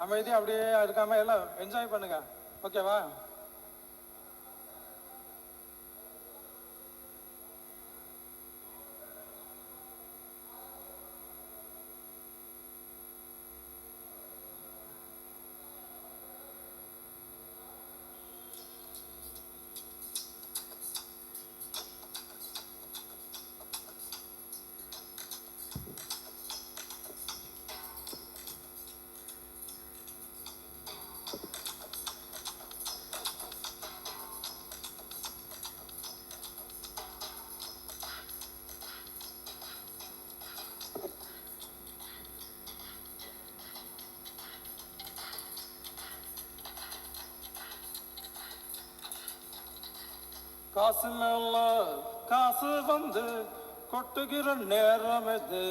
அமைதி அப்படியே இருக்காம எல்லாம் என்ஜாய் பண்ணுங்க. ஓகேவா? காசு மேல காசு வந்து கொட்டுகிற நேரம் இது.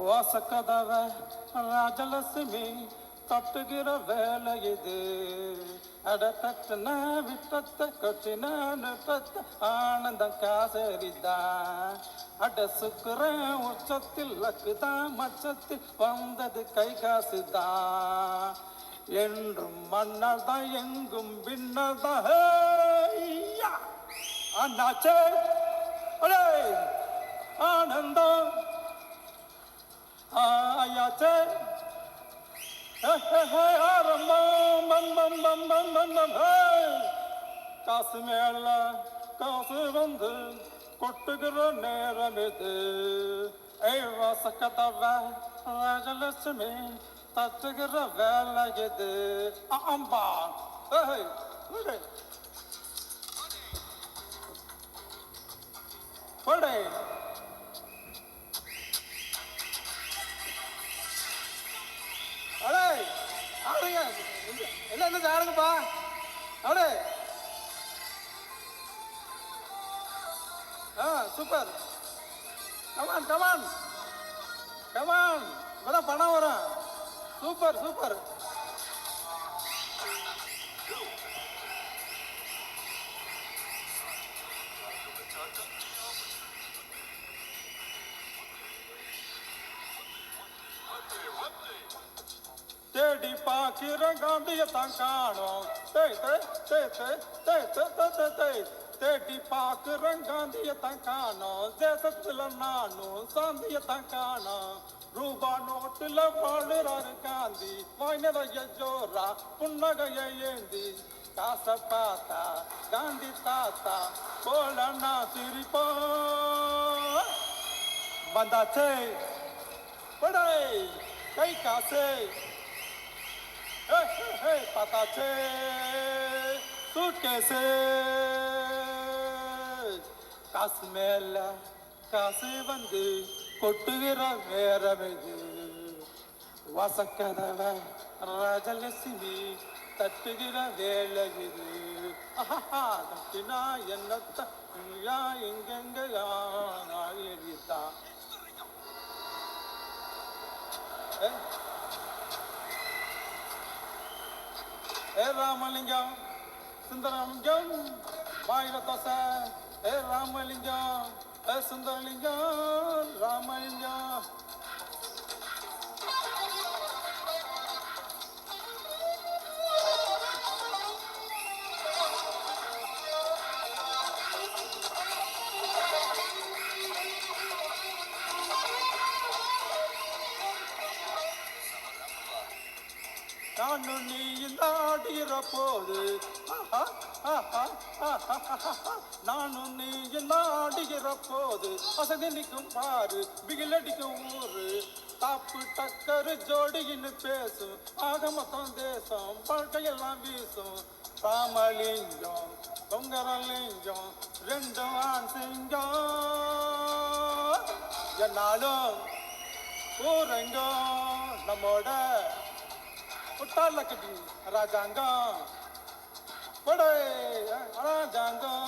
வாசக்கதவ ராஜலட்சுமி தட்டுகிற வேலை இது. அட தட்டுன விட்டத்தை கொட்டின நட்டத்தை ஆனந்தம் காசரிதான். அட சுக்குற உச்சத்தில் லக்குதான் மச்சத்தில் வந்தது கை காசுதான். என்றும் மன்னர் தான் எங்கும் பின்னர் தான். அண்ணாச்சே ஆனந்தம் ஆயாச்சே ஆரம்பம். காசு மேல காசு வந்து கொட்டுகிற நேரம் இது. வாசக்கதவ ராஜலட்சுமி தட்டுகிற வேலை இது. அம்பா படை அடே ஆடுங்க என்ன என்ன ஆடுங்கப்பா. அடே சூப்பர். Come on come on come on. இப்பதான் பணம் வரும். Super super. தேடி பாக்கிற காந்தியத்தான் காணோம். தேடி பாக்குற காந்தியத்தான் காணோம். தேசத்துல நானும் சாந்தியத்தான் காணோம். ரூபா நோட்டுல வாழுறாரு காந்தி. வாய்நதைய ஜோரா புன்னகைய ஏந்தி. காசை பார்த்தா காந்தி தாத்தா போல நான் சிரிப்போம். வந்தாச்சே படை கை காசு பார்த்தாச்சே சூட்கேஸு. காசு மேல காசு வந்து கொட்டுகிற நேரம் இது. வாசக்கதவ ராஜலட்சுமி தட்டுகிற வேலை இது. தட்டினா என்னத்த எங்கெங்க எழுதித்தான். ராமலிங்கம் சுந்தரலிங்கம் வாயில தோசை. ராமலிங்கம் சுந்தரலிங்கம் ராமலிங்கம். நானும் நீ ஆடுகிற போது நானும் நீ ஆடுகிற போது அசதி நிற்கும் பாரு பிகிலடிக்கும் ஊரு. தாப்பு டக்கரு ஜோடின்னு பேசும் ஆக மொத்தம் தேசம் பழக்கையெல்லாம் வீசும். ராமலிங்கம் தொங்கரலிங்கம் ரெண்டும் ஆண் சிங்கம். என்னாலும் ஊரெங்கும் நம்மோட உட்டால கட்டி ராஜாங்கம் படை ராஜாங்கம்.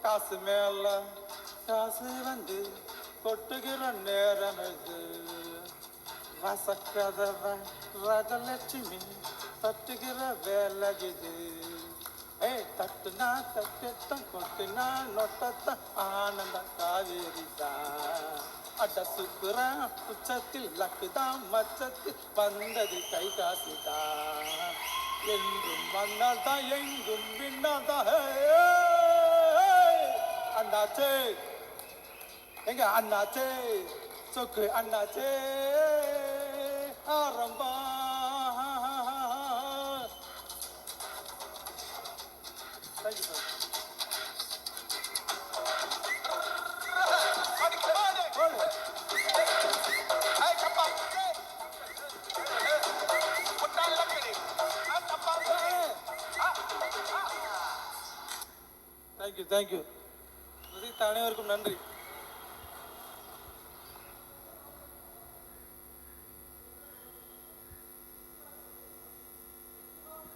காசு மேல காசு வந்து கொட்டுகிற நேரம் இது. வாசக்கதவ ராஜலட்சுமி தட்டுகிற வேலை இது. தட்டுனா தட்டுத்தான் கொட்டுனா நொட்டத்தான் ஆனந்த காவேரிதான். அட சுக்குறான் உச்சத்தில் லக்குதான் மச்சத்தில் வந்தது கை காசுதான் என்றும் வந்தால் தான் எங்கும் பின்னால் தான் அண்ணாச்சே எங்க அண்ணாச்சே சொக்கு அண்ணாச்சே ஆரம்பா தேங்க்யூ சார் தேங்க்யூ தேங்க்யூ அனைவருக்கும் நன்றி.